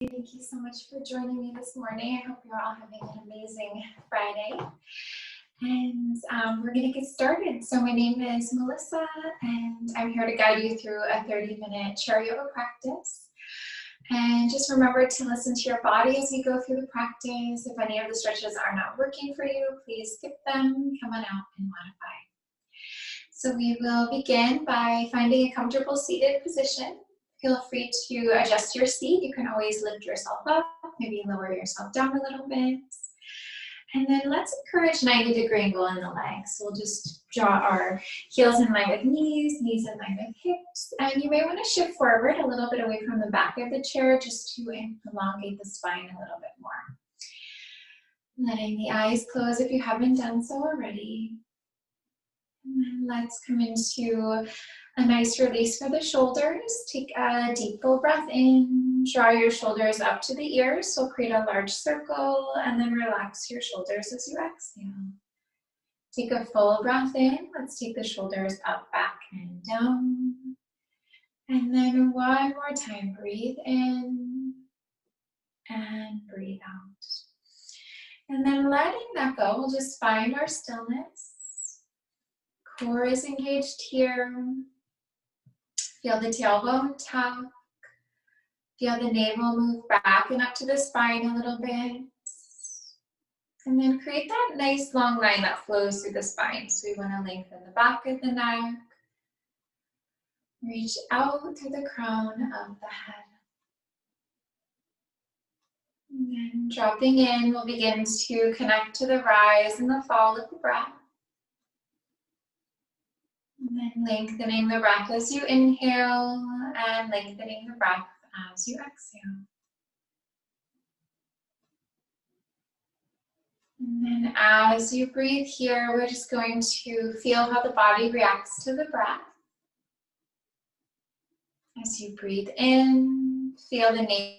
Thank you so much for joining me this morning. I hope you're all having an amazing Friday. And we're going to get started. So my name is Melissa, and I'm here to guide you through a 30-minute chair yoga practice. And just remember to listen to your body as you go through the practice. If any of the stretches are not working for you, please skip them, come on out and modify. So we will begin by finding a comfortable seated position. Feel free to adjust your seat. You can always lift yourself up, maybe lower yourself down a little bit. And then let's encourage 90-degree angle in the legs. So we'll just draw our heels in line with knees, knees in line with hips. And you may want to shift forward a little bit away from the back of the chair just to elongate the spine a little bit more. Letting the eyes close if you haven't done so already. And then let's come into a nice release for the shoulders. Take a deep full breath in, draw your shoulders up to the ears, so create a large circle, and then relax your shoulders as you exhale. Take a full breath in, let's take the shoulders up, back, and down. And then one more time, breathe in and breathe out. And then letting that go, we'll just find our stillness. Core is engaged here. Feel the tailbone tuck. Feel the navel move back and up to the spine a little bit. And then create that nice long line that flows through the spine. So we want to lengthen the back of the neck. Reach out through the crown of the head. And then dropping in, we'll begin to connect to the rise and the fall of the breath. And then lengthening the breath as you inhale and lengthening the breath as you exhale. And then as you breathe here, we're just going to feel how the body reacts to the breath. As you breathe in, feel the navel.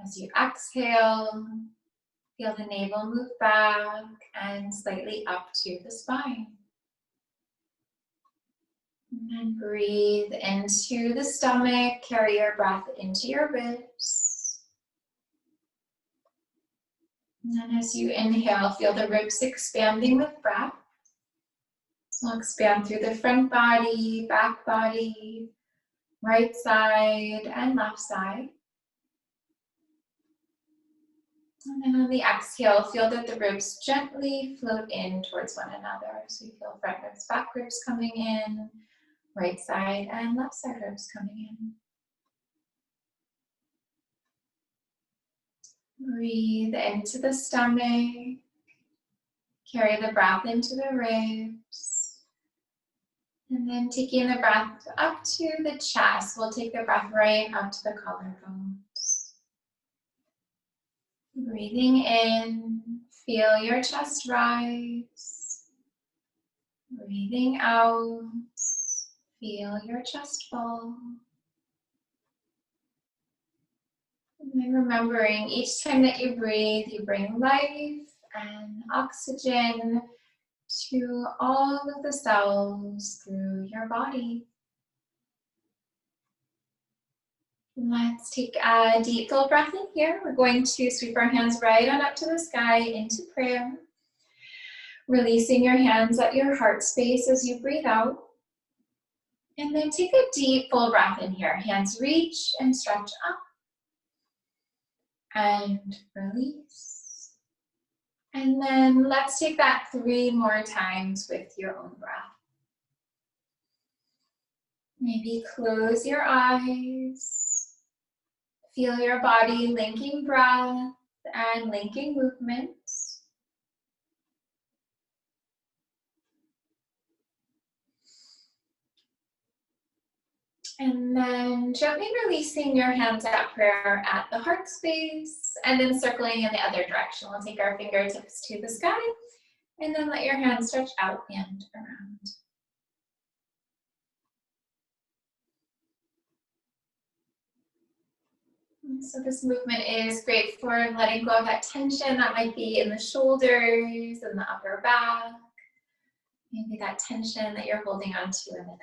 As you exhale, feel the navel move back and slightly up to the spine. And then breathe into the stomach, carry your breath into your ribs. And then as you inhale, feel the ribs expanding with breath. So expand through the front body, back body, right side and left side. And then on the exhale, feel that the ribs gently float in towards one another. So you feel front ribs, back ribs coming in, right side and left side ribs coming in. Breathe into the stomach. Carry the breath into the ribs. And then taking the breath up to the chest, we'll take the breath right up to the collarbones. Breathing in, feel your chest rise. Breathing out, feel your chest fall. And then remembering each time that you breathe, you bring life and oxygen to all of the cells through your body. Let's take a deep full breath in here. We're going to sweep our hands right on up to the sky into prayer. Releasing your hands at your heart space as you breathe out. And then take a deep full breath in here. Hands reach and stretch up. And release. And then let's take that 3 more times with your own breath. Maybe close your eyes. Feel your body linking breath and linking movement. And then gently releasing your hands at prayer at the heart space and then circling in the other direction. We'll take our fingertips to the sky and then let your hands stretch out and around. So this movement is great for letting go of that tension that might be in the shoulders and the upper back. Maybe that tension that you're holding on to in the neck.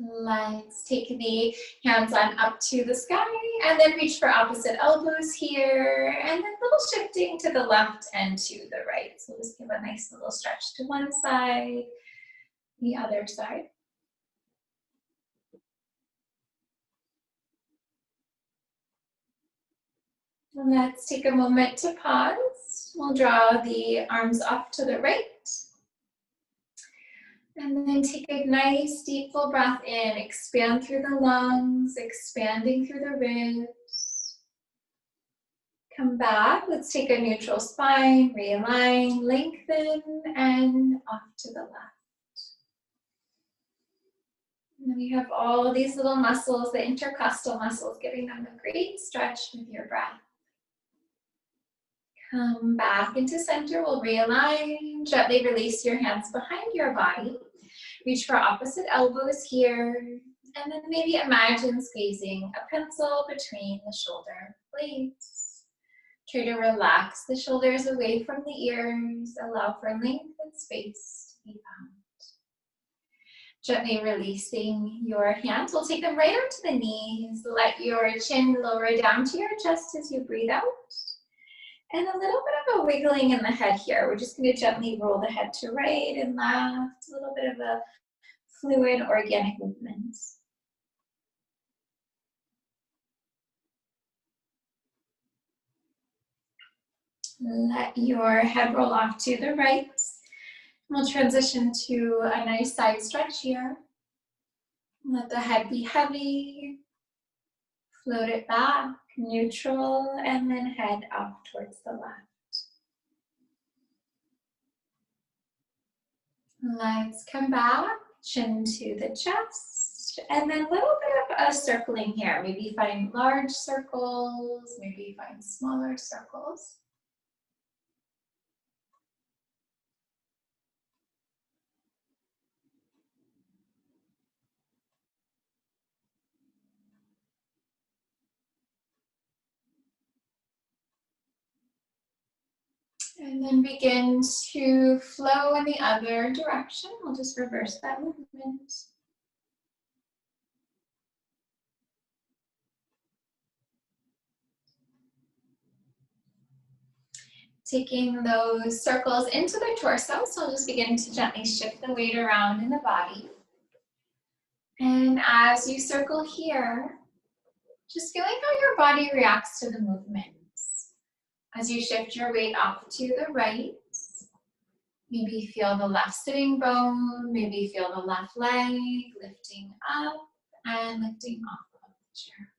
Let's take the hands on up to the sky and then reach for opposite elbows here, and then little shifting to the left and to the right. So just give a nice little stretch to one side, the other side. Let's take a moment to pause. We'll draw the arms off to the right. And then take a nice deep full breath in. Expand through the lungs, expanding through the ribs. Come back. Let's take a neutral spine, realign, lengthen, and off to the left. And then you have all these little muscles, the intercostal muscles, giving them a great stretch with your breath. Come back into center. We'll realign. Gently release your hands behind your body. Reach for opposite elbows here. And then maybe imagine squeezing a pencil between the shoulder blades. Try to relax the shoulders away from the ears. Allow for length and space to be found. Gently releasing your hands. We'll take them right onto the knees. Let your chin lower down to your chest as you breathe out. And a little bit of a wiggling in the head here. We're just going to gently roll the head to right and left. A little bit of a fluid, organic movement. Let your head roll off to the right. We'll transition to a nice side stretch here. Let the head be heavy. Float it back, neutral, and then head off towards the left. Let's come back, chin to the chest, and then a little bit of a circling here. Maybe find large circles, maybe find smaller circles. And then begin to flow in the other direction. We'll just reverse that movement. Taking those circles into the torso, so we'll just begin to gently shift the weight around in the body. And as you circle here, just feeling how your body reacts to the movements. As you shift your weight off to the right, maybe feel the left sitting bone, maybe feel the left leg lifting up and lifting off of the chair.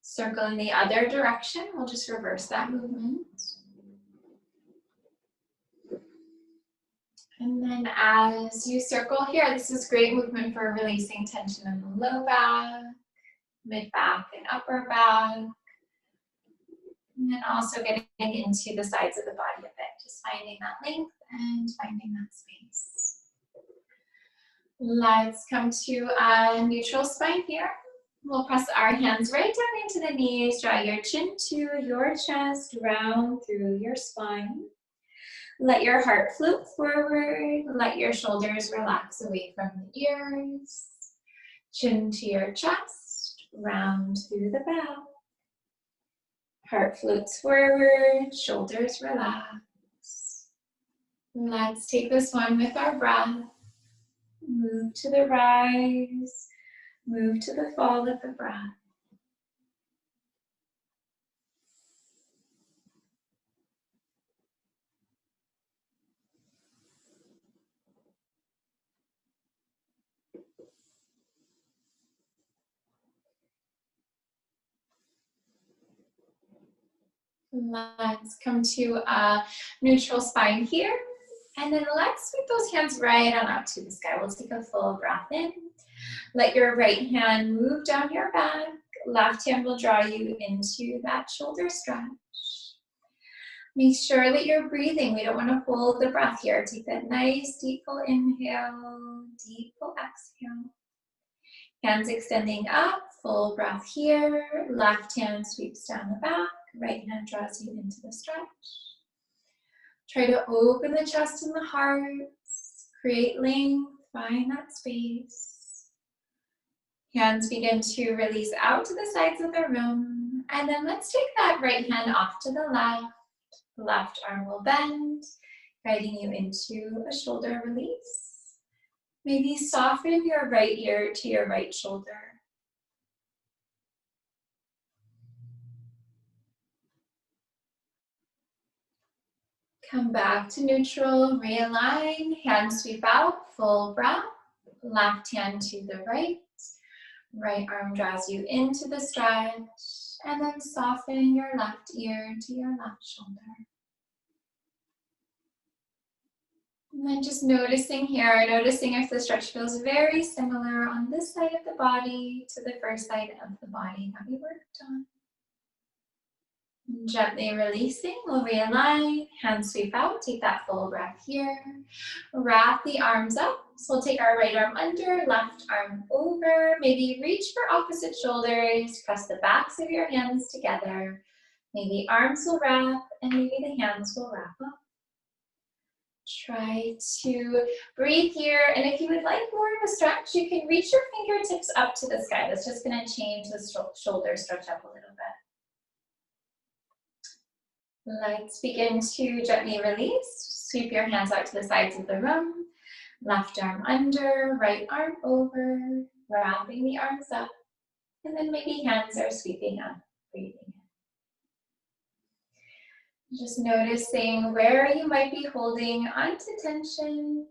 Circle in the other direction, we'll just reverse that movement. And then as you circle here, this is great movement for releasing tension in the low back, mid back, and upper back. And then also getting into the sides of the body a bit, just finding that length and finding that space. Let's come to a neutral spine here. We'll press our hands right down into the knees, draw your chin to your chest, round through your spine. Let your heart float forward, let your shoulders relax away from the ears. Chin to your chest, round through the back. Heart floats forward, shoulders relax. Let's take this one with our breath. Move to the rise, move to the fall with the breath. Let's come to a neutral spine here. And then let's sweep those hands right on up to the sky. We'll take a full breath in. Let your right hand move down your back. Left hand will draw you into that shoulder stretch. Make sure that you're breathing. We don't want to hold the breath here. Take that nice deep full inhale, deep full exhale. Hands extending up, full breath here. Left hand sweeps down the back. Right hand draws you into the stretch. Try to open the chest and the heart. Create length, find that space. Hands begin to release out to the sides of the room. And then let's take that right hand off to the left. The left arm will bend, guiding you into a shoulder release. Maybe soften your right ear to your right shoulder. Come back to neutral, realign, hands sweep out, full breath. Left hand to the right. Right arm draws you into the stretch. And then soften your left ear to your left shoulder. And then just noticing here, noticing if the stretch feels very similar on this side of the body to the first side of the body that we worked on. Gently releasing, we'll realign, hands sweep out, take that full breath here. Wrap the arms up, so we'll take our right arm under, left arm over, maybe reach for opposite shoulders, press the backs of your hands together. Maybe arms will wrap, and maybe the hands will wrap up. Try to breathe here, and if you would like more of a stretch, you can reach your fingertips up to the sky. That's just going to change the shoulder stretch up a little bit. Let's begin to gently release. Sweep your hands out to the sides of the room. Left arm under, right arm over, wrapping the arms up. And then maybe hands are sweeping up, breathing in. Just noticing where you might be holding onto tension.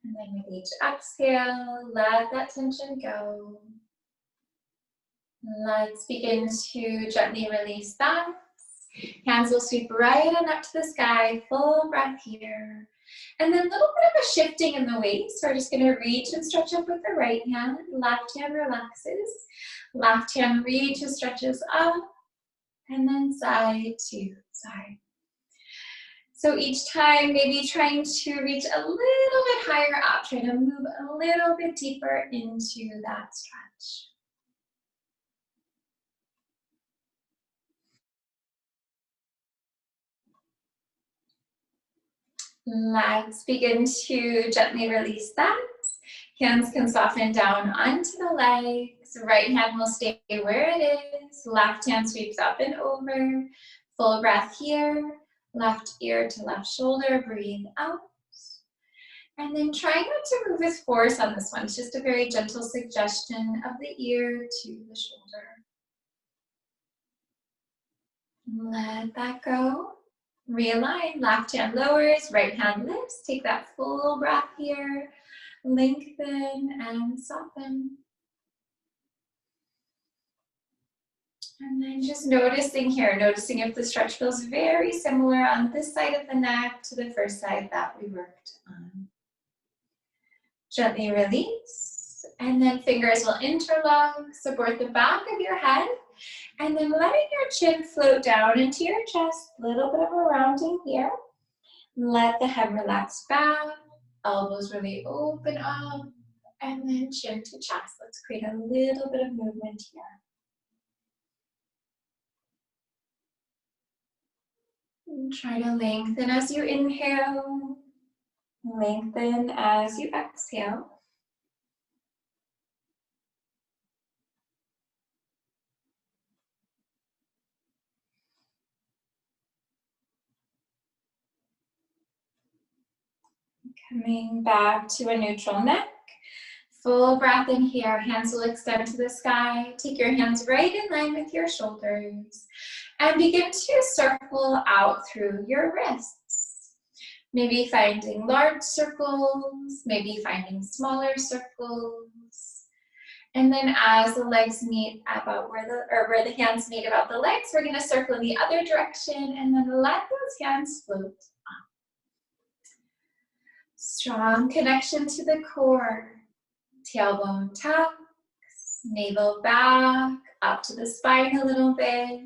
And then with each exhale, let that tension go. Let's begin to gently release that. Hands will sweep right on up to the sky, full breath here. And then a little bit of a shifting in the waist. So we're just gonna reach and stretch up with the right hand. Left hand relaxes. Left hand reaches, stretches up. And then side to side. So each time, maybe trying to reach a little bit higher up. Try to move a little bit deeper into that stretch. Let's begin to gently release that. Hands can soften down onto the legs. Right hand will stay where it is. Left hand sweeps up and over. Full breath here. Left ear to left shoulder. Breathe out. And then try not to move with force on this one. It's just a very gentle suggestion of the ear to the shoulder. Let that go. Realign, left hand lowers, right hand lifts. Take that full breath here. Lengthen and soften. And then just noticing here, noticing if the stretch feels very similar on this side of the neck to the first side that we worked on. Gently release, and then fingers will interlock, support the back of your head. And then letting your chin float down into your chest, a little bit of a rounding here. Let the head relax back, elbows really open up, and then chin to chest. Let's create a little bit of movement here. And try to lengthen as you inhale, lengthen as you exhale. Coming back to a neutral neck. Full breath in here. Hands will extend to the sky. Take your hands right in line with your shoulders. And begin to circle out through your wrists. Maybe finding large circles. Maybe finding smaller circles. And then as the legs meet about where the hands meet about the legs, we're going to circle in the other direction and then let those hands float up. Strong connection to the core. Tailbone tucks, navel back, up to the spine a little bit.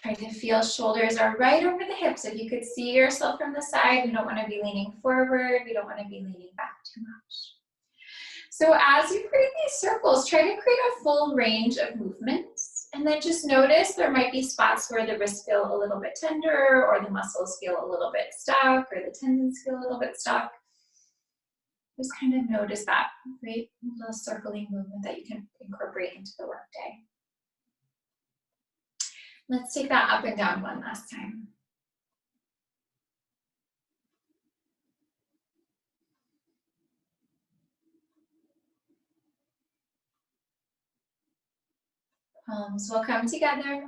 Try to feel shoulders are right over the hips. If you could see yourself from the side, we don't want to be leaning forward. We don't want to be leaning back too much. So as you create these circles, try to create a full range of movements. And then just notice there might be spots where the wrists feel a little bit tender, or the muscles feel a little bit stuck, or the tendons feel a little bit stuck. Just kind of notice that, right? A little circling movement that you can incorporate into the workday. Let's take that up and down one last time. Palms will come together.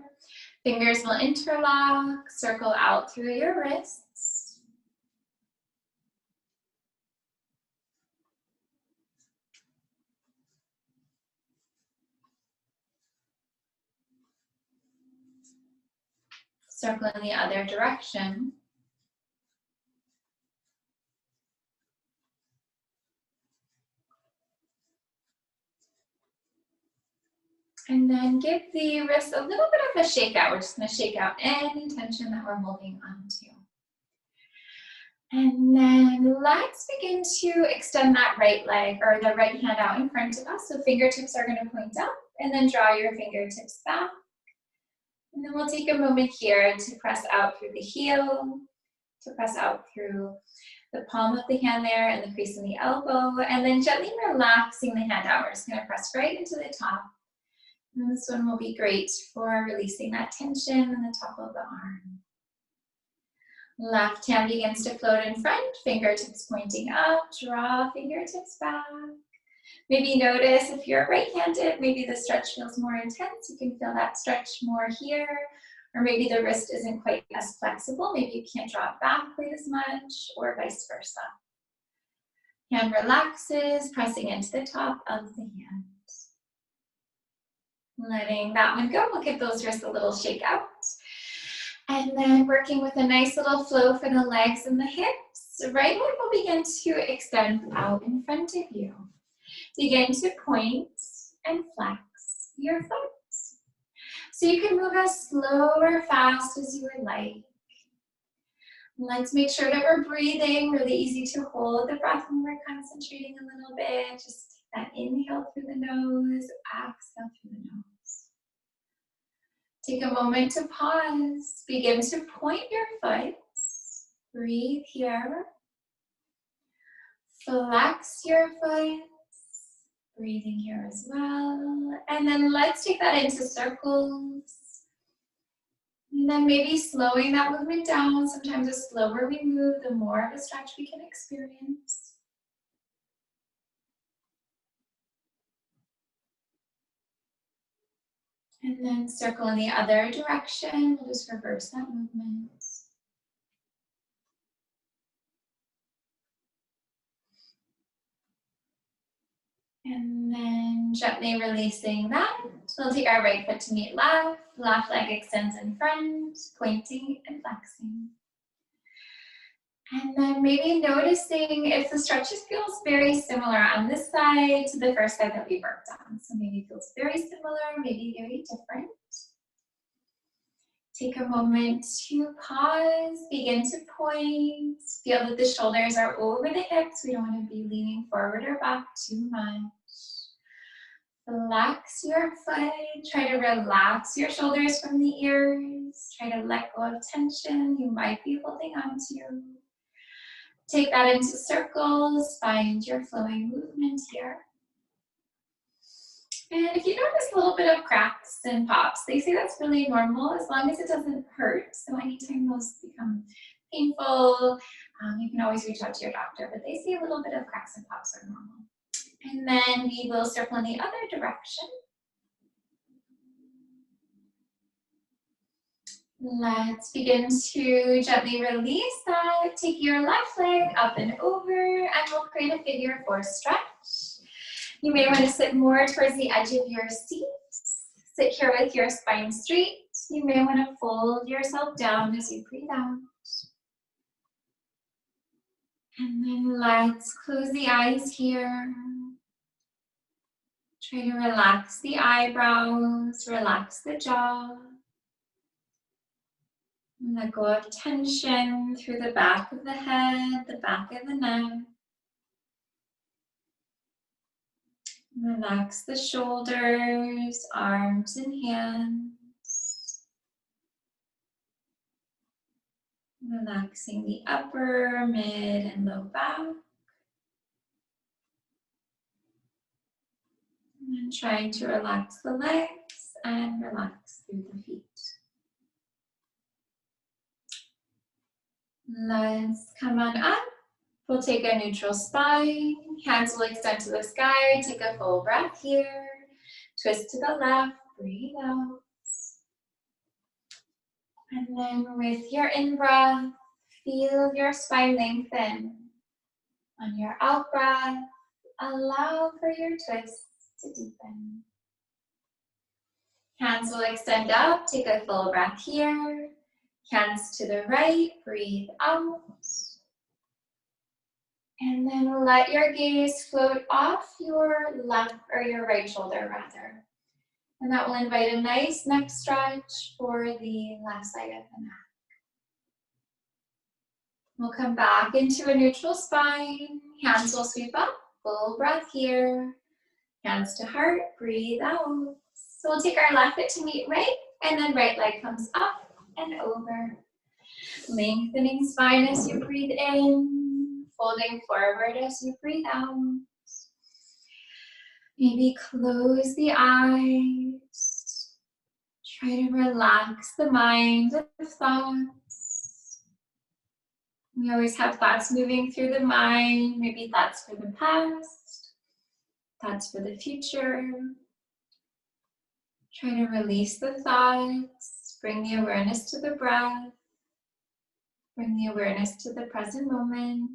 Fingers will interlock, circle out through your wrists. Circle in the other direction. And then give the wrist a little bit of a shake out. We're just going to shake out any tension that we're holding onto. And then let's begin to extend that right leg or the right hand out in front of us. So fingertips are going to point up, and then draw your fingertips back. And then we'll take a moment here to press out through the heel, to press out through the palm of the hand there and the crease in the elbow, and then gently relaxing the hand out. We're just going to press right into the top. And this one will be great for releasing that tension in the top of the arm. Left hand begins to float in front, fingertips pointing up, draw fingertips back. Maybe notice if you're right-handed, maybe the stretch feels more intense. You can feel that stretch more here, or maybe the wrist isn't quite as flexible. Maybe you can't draw it back quite as much, or vice versa. Hand relaxes, pressing into the top of the hand. Letting that one go, we'll give those wrists a little shake out. And then working with a nice little flow for the legs and the hips. Right leg will begin to extend out in front of you. Begin to point and flex your foot. So you can move as slow or fast as you would like. Let's make sure that we're breathing, really easy to hold the breath when we're concentrating a little bit. Just take that inhale through the nose, exhale through the nose. Take a moment to pause. Begin to point your foot. Breathe here. Flex your foot. Breathing here as well. And then let's take that into circles. And then maybe slowing that movement down. Sometimes the slower we move, the more of a stretch we can experience. And then circle in the other direction. We'll just reverse that movement. And then gently releasing that. We'll take our right foot to meet left. Left leg extends in front, pointing and flexing. And then maybe noticing if the stretches feels very similar on this side to the first side that we worked on. So maybe it feels very similar, maybe very different. Take a moment to pause, begin to point. Feel that the shoulders are over the hips. We don't want to be leaning forward or back too much. Flex your foot. Try to relax your shoulders from the ears. Try to let go of tension you might be holding on to. Take that into circles. Find your flowing movement here. And if you notice a little bit of cracks and pops, they say that's really normal as long as it doesn't hurt. So anytime those become painful, you can always reach out to your doctor, but they say a little bit of cracks and pops are normal. And then we will circle in the other direction. Let's begin to gently release that. Take your left leg up and over, and we'll create a figure 4 stretch. You may want to sit more towards the edge of your seat. Sit here with your spine straight. You may want to fold yourself down as you breathe out. And then let's close the eyes here. Try to relax the eyebrows, relax the jaw. Let go of tension through the back of the head, the back of the neck. Relax the shoulders, arms and hands. Relaxing the upper, mid, and low back. And then trying to relax the legs and relax through the feet. Let's come on up. We'll take a neutral spine. Hands will extend to the sky. Take a full breath here. Twist to the left. Breathe out. And then with your in-breath, feel your spine lengthen. On your out-breath, allow for your twist to deepen. Hands will extend up. Take a full breath here. Hands to the right. Breathe out. And then let your gaze float off your left or your right shoulder rather. And that will invite a nice neck stretch for the left side of the neck. We'll come back into a neutral spine. Hands will sweep up. Full breath here. Hands to heart. Breathe out. So we'll take our left foot to meet right, and then right leg comes up and over. Lengthening spine as you breathe in. Folding forward as you breathe out. Maybe close the eyes. Try to relax the mind of thoughts. We always have thoughts moving through the mind. Maybe thoughts for the past, thoughts for the future. Try to release the thoughts. Bring the awareness to the breath. Bring the awareness to the present moment.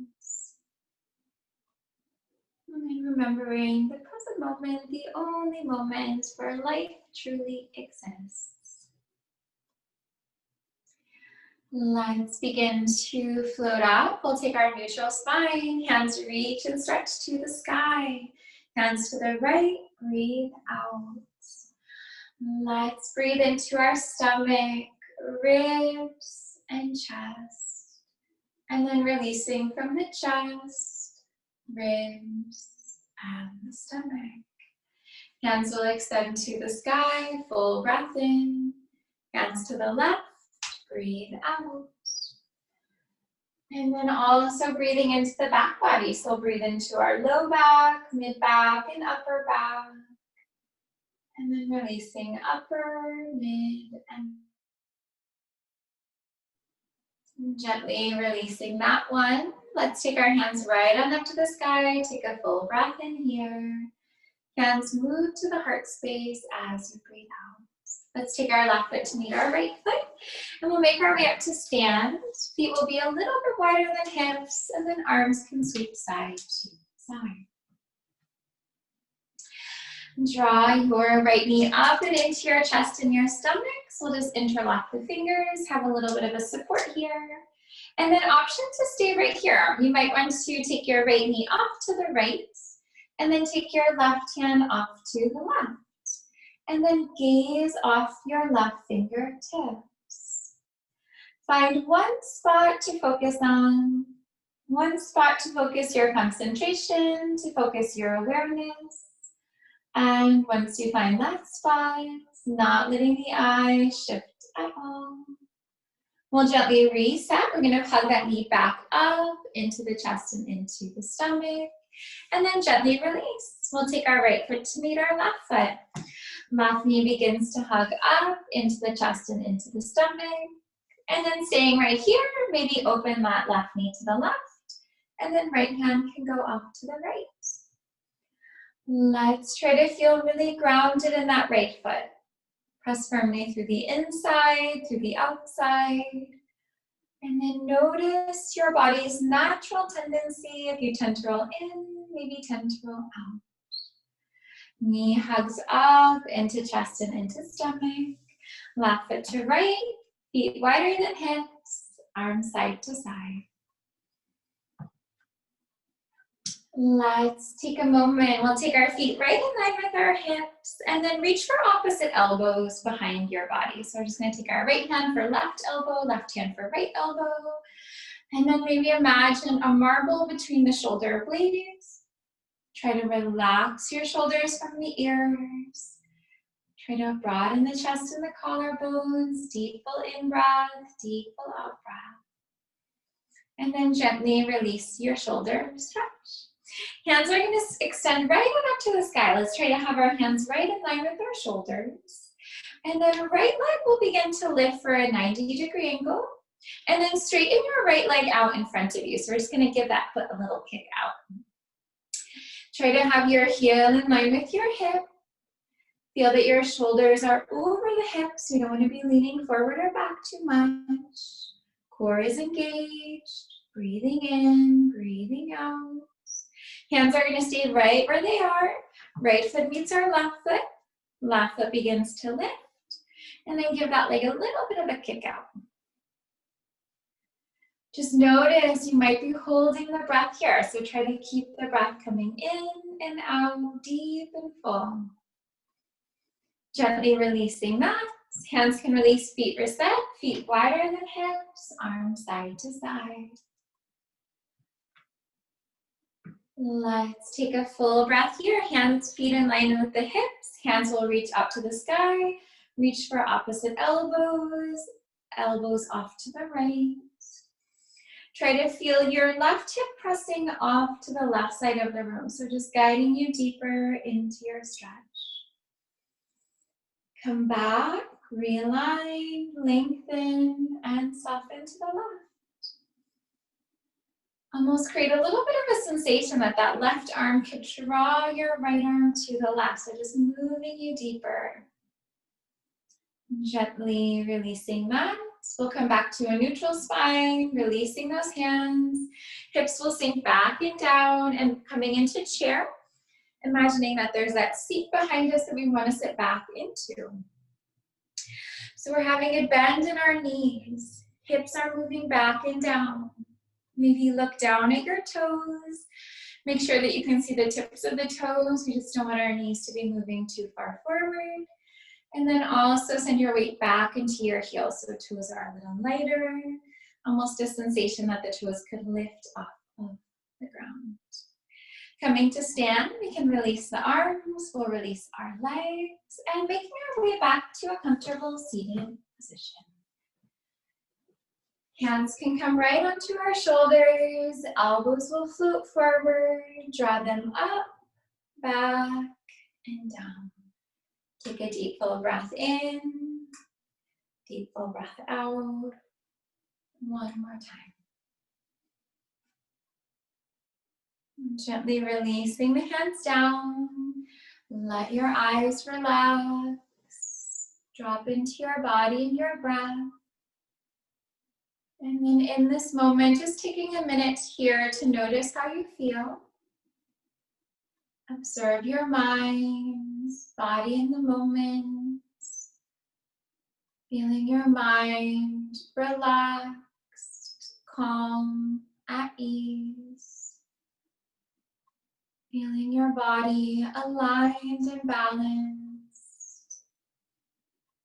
And then remembering the present moment, the only moment where life truly exists. Let's begin to float up. We'll take our neutral spine. Hands reach and stretch to the sky. Hands to the right. Breathe out. Let's breathe into our stomach, ribs, and chest. And then releasing from the chest, ribs, and the stomach. Hands will extend to the sky, full breath in. Hands to the left, breathe out. And then also breathing into the back body. So breathe into our low back, mid back, and upper back. And then releasing upper, mid, and gently releasing that one. Let's take our hands right on up to the sky. Take a full breath in here. Hands move to the heart space as you breathe out. Let's take our left foot to meet our right foot. And we'll make our way up to stand. Feet will be a little bit wider than hips. And then arms can sweep side to side. Draw your right knee up and into your chest and your stomach. So we'll just interlock the fingers, have a little bit of a support here. And then option to stay right here. You might want to take your right knee off to the right, and then take your left hand off to the left. And then gaze off your left fingertips. Find one spot to focus on, one spot to focus your concentration, to focus your awareness. And once you find that spot, not letting the eye shift at all, we'll gently reset. We're going to hug that knee back up into the chest and into the stomach. And then gently release. We'll take our right foot to meet our left foot. Left knee begins to hug up into the chest and into the stomach. And then staying right here, maybe open that left knee to the left. And then right hand can go off to the right. Let's try to feel really grounded in that right foot. Press firmly through the inside, through the outside. And then notice your body's natural tendency. If you tend to roll in, maybe tend to roll out. Knee hugs up into chest and into stomach. Left foot to right, feet wider than hips, arms side to side. Let's take a moment. We'll take our feet right in line with our hips and then reach for opposite elbows behind your body. So we're just going to take our right hand for left elbow, left hand for right elbow. And then maybe imagine a marble between the shoulder blades. Try to relax your shoulders from the ears. Try to broaden the chest and the collarbones. Deep full in breath, deep full out breath. And then gently release your shoulders, stretch. Hands are going to extend right on up to the sky. Let's try to have our hands right in line with our shoulders. And then right leg will begin to lift for a 90-degree angle. And then straighten your right leg out in front of you. So we're just going to give that foot a little kick out. Try to have your heel in line with your hip. Feel that your shoulders are over the hips. You don't want to be leaning forward or back too much. Core is engaged. Breathing in, breathing out. Hands are going to stay right where they are. Right foot meets our left foot. Left foot begins to lift. And then give that leg a little bit of a kick out. Just notice you might be holding the breath here. So try to keep the breath coming in and out, deep and full. Gently releasing that. Hands can release, feet reset, feet wider than hips, arms side to side. Let's take a full breath here. Hands, feet in line with the hips. Hands will reach up to the sky. Reach for opposite elbows. Elbows off to the right. Try to feel your left hip pressing off to the left side of the room. So just guiding you deeper into your stretch. Come back, realign, lengthen, and soften to the left. Almost create a little bit of a sensation that that left arm could draw your right arm to the left. So just moving you deeper. Gently releasing that. We'll come back to a neutral spine, releasing those hands. Hips will sink back and down and coming into chair. Imagining that there's that seat behind us that we want to sit back into. So we're having a bend in our knees. Hips are moving back and down. Maybe look down at your toes. Make sure that you can see the tips of the toes. We just don't want our knees to be moving too far forward. And then also send your weight back into your heels so the toes are a little lighter. Almost a sensation that the toes could lift off of the ground. Coming to stand, we can release the arms, we'll release our legs, and making our way back to a comfortable seated position. Hands can come right onto our shoulders, elbows will float forward, draw them up, back, and down. Take a deep full breath in, deep full breath out. One more time. Gently releasing the hands down. Let your eyes relax. Drop into your body and your breath. And then in this moment, just taking a minute here to notice how you feel. Observe your mind, body in the moment. Feeling your mind relaxed, calm, at ease. Feeling your body aligned and balanced.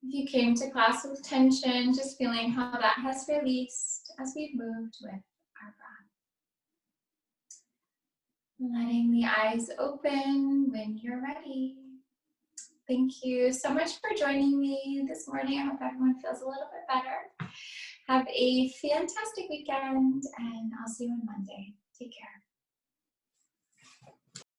If you came to class with tension, just feeling how that has released as we've moved with our breath. Letting the eyes open when you're ready. Thank you so much for joining me this morning. I hope everyone feels a little bit better. Have a fantastic weekend, and I'll see you on Monday. Take care.